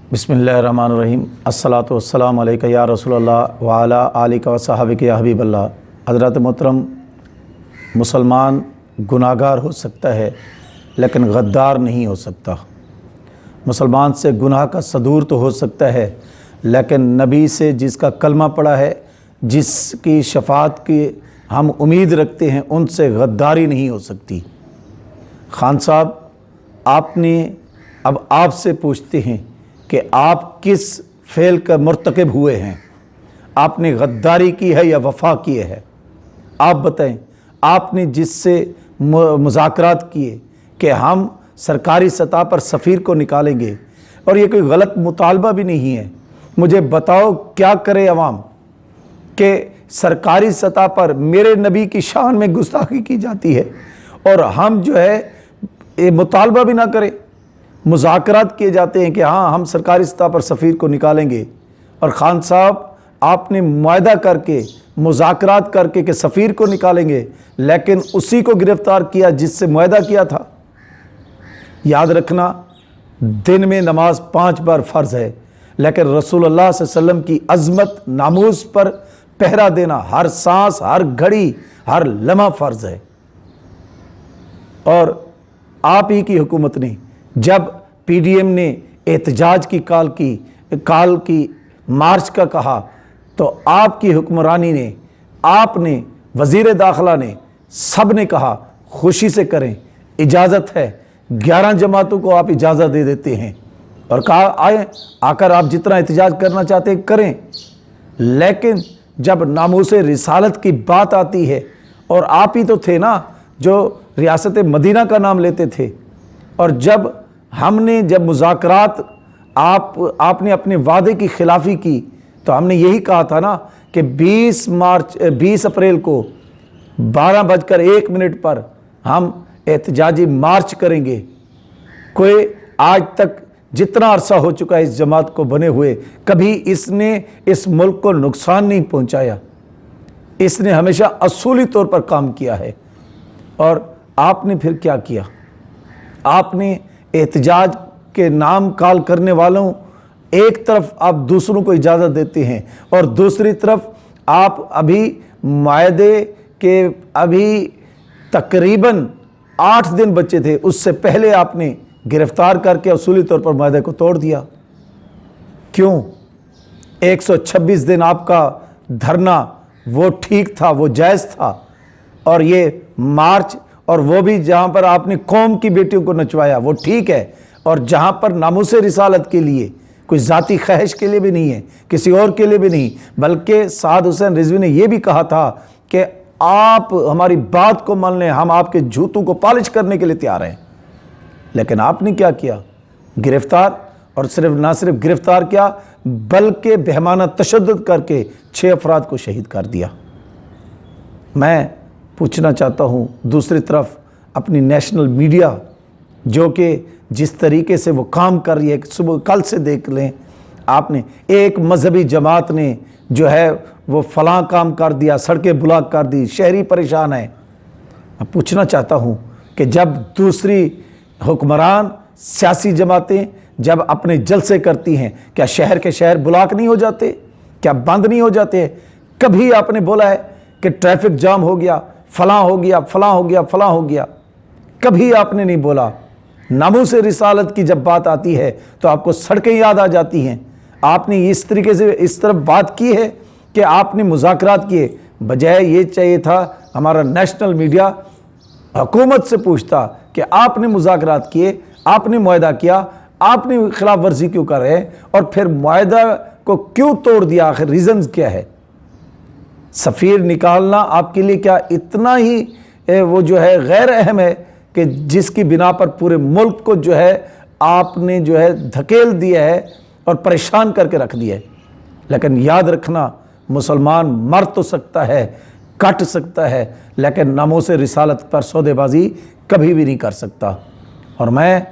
बिस्मिल्लाहिर्रहमानिर्रहीम। अस्सलातु वस्सलामु अलैका या रसूलल्लाह व अला आलिका व सहाबिका या हबीबल्लाह। हज़रत मोहतरम, मुसलमान गुनाहगार हो सकता है लेकिन गद्दार नहीं हो सकता। मुसलमान से गुनाह का सदूर तो हो सकता है लेकिन नबी से जिसका कलमा पड़ा है, जिसकी शफाअत की हम उम्मीद रखते हैं, उनसे गद्दारी नहीं हो सकती। खान साहब, अब आपसे पूछते हैं कि आप किस फ़ेल का मुर्तकिब हुए हैं। आपने गद्दारी की है या वफ़ा की है? आप बताएं। आपने जिससे मुज़ाकरात किए कि हम सरकारी सतह पर सफ़ीर को निकालेंगे, और ये कोई गलत मुतालबा भी नहीं है। मुझे बताओ क्या करे अवाम कि सरकारी सतह पर मेरे नबी की शान में गुस्ताखी की जाती है और हम जो है ये मुतालबा भी ना करें। मुज़ाकरात किए जाते हैं कि हाँ, हम सरकारी सतह पर सफ़ीर को निकालेंगे, और ख़ान साहब आपने मुआहदा करके मुज़ाकरात करके कि सफ़ीर को निकालेंगे, लेकिन उसी को गिरफ़्तार किया जिससे मुआहदा किया था। याद रखना, दिन में नमाज 5 बार फ़र्ज़ है, लेकिन रसूलुल्लाह सल्लल्लाहु अलैहि वसल्लम की अज़मत नामूस पर पहरा देना हर सांस, हर घड़ी, हर लम्हा फ़र्ज़ है। और आप ही की हुकूमत ने जब PDM ने एहतजाज की काल की मार्च का कहा, तो आपकी हुक्मरानी ने, आपने, वज़ीर दाखिला ने, सब ने कहा खुशी से करें, इजाज़त है। 11 जमातों को आप इजाज़त दे देते हैं और कहा आकर आप जितना एहतजाज करना चाहते हैं करें। लेकिन जब नामूसे रिसालत की बात आती है, और आप ही तो थे ना जो रियासत मदीना का नाम लेते थे, और जब मुज़ाकरात आपने अपने वादे की खिलाफ़ी की, तो हमने यही कहा था ना कि 20 अप्रैल को 12:01 पर हम एहतजाजी मार्च करेंगे। कोई आज तक जितना अरसा हो चुका है इस जमात को बने हुए, कभी इसने इस मुल्क को नुकसान नहीं पहुंचाया। इसने हमेशा असूली तौर पर काम किया है। और आपने फिर क्या किया? आपने एहतजाज के नाम काल करने वालों, एक तरफ आप दूसरों को इजाज़त देते हैं और दूसरी तरफ आप अभी मुआहदे के अभी तकरीबन 8 दिन बचे थे, उससे पहले आपने गिरफ्तार करके असूली तौर पर मुआहदे को तोड़ दिया। क्यों? 126 दिन आपका धरना वो ठीक था, वो जायज़ था, और ये मार्च, और वो भी जहाँ पर आपने कौम की बेटियों को नचवाया, वो ठीक है। और जहाँ पर नामूसे रिसालत के लिए, कोई ज़ाती ख्वाहिश के लिए भी नहीं है, किसी और के लिए भी नहीं, बल्कि साद हुसैन रिजवी ने यह भी कहा था कि आप हमारी बात को मान लें, हम आपके जूतों को पॉलिश करने के लिए तैयार हैं। लेकिन आपने क्या किया? गिरफ्तार, और ना सिर्फ गिरफ्तार किया बल्कि बेहमाना तशद्दुद करके 6 अफराद को शहीद कर दिया। मैं पूछना चाहता हूँ, दूसरी तरफ अपनी नेशनल मीडिया जो कि जिस तरीके से वो काम कर रही है, सुबह कल से देख लें, आपने एक मजहबी जमात ने जो है वो फलां काम कर दिया, सड़कें ब्लॉक कर दी, शहरी परेशान है। मैं पूछना चाहता हूँ कि जब दूसरी हुक्मरान सियासी जमातें जब अपने जलसे करती हैं, क्या शहर के शहर ब्लॉक नहीं हो जाते? क्या बंद नहीं हो जाते? कभी आपने बोला है कि ट्रैफिक जाम हो गया, फलां हो गया, फलां हो गया, फलां हो गया? कभी आपने नहीं बोला। नामूसे रिसालत की जब बात आती है तो आपको सड़कें याद आ जाती हैं। आपने इस तरीके से इस तरफ बात की है कि आपने मुज़ाकरात किए, बजाय ये चाहिए था हमारा नेशनल मीडिया हुकूमत से पूछता कि आपने मुज़ाकरात किए, आपने मुआहदा किया, आपने खिलाफ वर्जी क्यों कर रहे हैं, और फिर मुआहदा को क्यों तोड़ दिया? आखिर रीज़न्स क्या है? सफ़ीर निकालना आपके लिए क्या इतना ही वो जो है गैर अहम है कि जिसकी बिना पर पूरे मुल्क को जो है आपने जो है धकेल दिया है और परेशान करके रख दिया है? लेकिन याद रखना, मुसलमान मर तो सकता है, कट सकता है, लेकिन नामूसे रिसालत पर सौदेबाजी कभी भी नहीं कर सकता। और मैं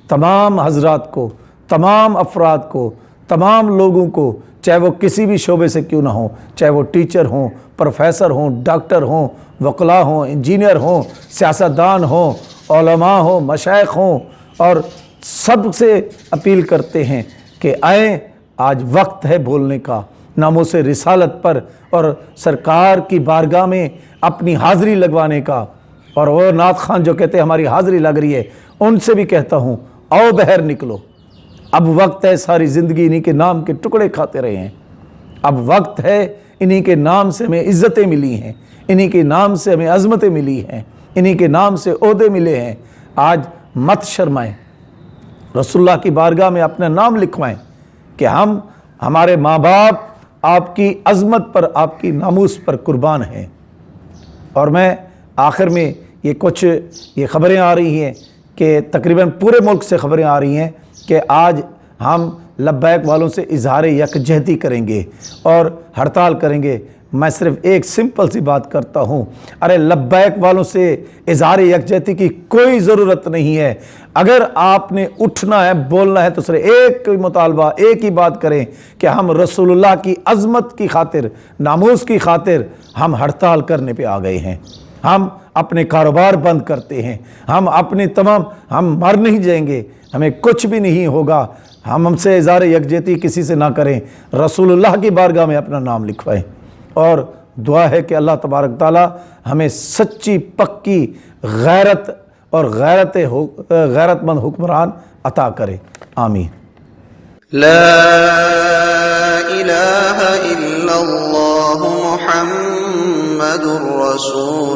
तमाम हजरात को, तमाम अफराद को, तमाम लोगों को, चाहे वो किसी भी शोबे से क्यों ना हो, चाहे वो टीचर हों, प्रोफेसर हों, डॉक्टर हों, वकला हों, इंजीनियर हों, सियासतदान हों, उलमा हों, मशाइख हों, और सबसे अपील करते हैं کہ آئیں آج وقت ہے بولنے کا ناموس رسالت پر اور سرکار کی بارگاہ میں اپنی حاضری لگوانے کا۔ اور وہ نعت خان جو کہتے ہیں ہماری حاضری لگ رہی ہے، ان سے بھی کہتا ہوں آؤ بہر نکلو، اب وقت ہے، ساری زندگی انہی کے نام کے ٹکڑے کھاتے رہے ہیں، اب وقت ہے، انہی کے نام سے ہمیں عزتیں ملی ہیں، انہی کے نام سے ہمیں عظمتیں ملی ہیں، انہی کے نام سے عہدے ملے ہیں۔ آج مت شرمائیں، رسول اللہ کی بارگاہ میں اپنا نام لکھوائیں کہ ہم ہمارے ماں باپ آپ کی عظمت پر، آپ کی ناموس پر قربان ہیں۔ اور میں آخر میں یہ خبریں آ رہی ہیں کہ تقریباً پورے ملک سے خبریں آ رہی ہیں کہ آج ہم لبیک والوں سے اظہار یکجہتی کریں گے اور ہڑتال کریں گے۔ میں صرف ایک سمپل سی بات کرتا ہوں، ارے لبیک والوں سے اظہار یکجہتی کی کوئی ضرورت نہیں ہے۔ اگر آپ نے اٹھنا ہے، بولنا ہے تو صرف ایک مطالبہ، ایک ہی بات کریں کہ ہم رسول اللہ کی عظمت کی خاطر، ناموس کی خاطر ہم ہڑتال کرنے پہ آ گئے ہیں، ہم اپنے کاروبار بند کرتے ہیں، ہم مر نہیں جائیں گے، ہمیں کچھ بھی نہیں ہوگا، ہم سے اظہار یکجہتی کسی سے نہ کریں، رسول اللہ کی بارگاہ میں اپنا نام لکھوائیں۔ اور دعا ہے کہ اللہ تبارک تعالی ہمیں سچی پکی غیرت اور غیرت مند حکمران عطا کرے، آمین۔ لا الہ الا اللہ محمد رسول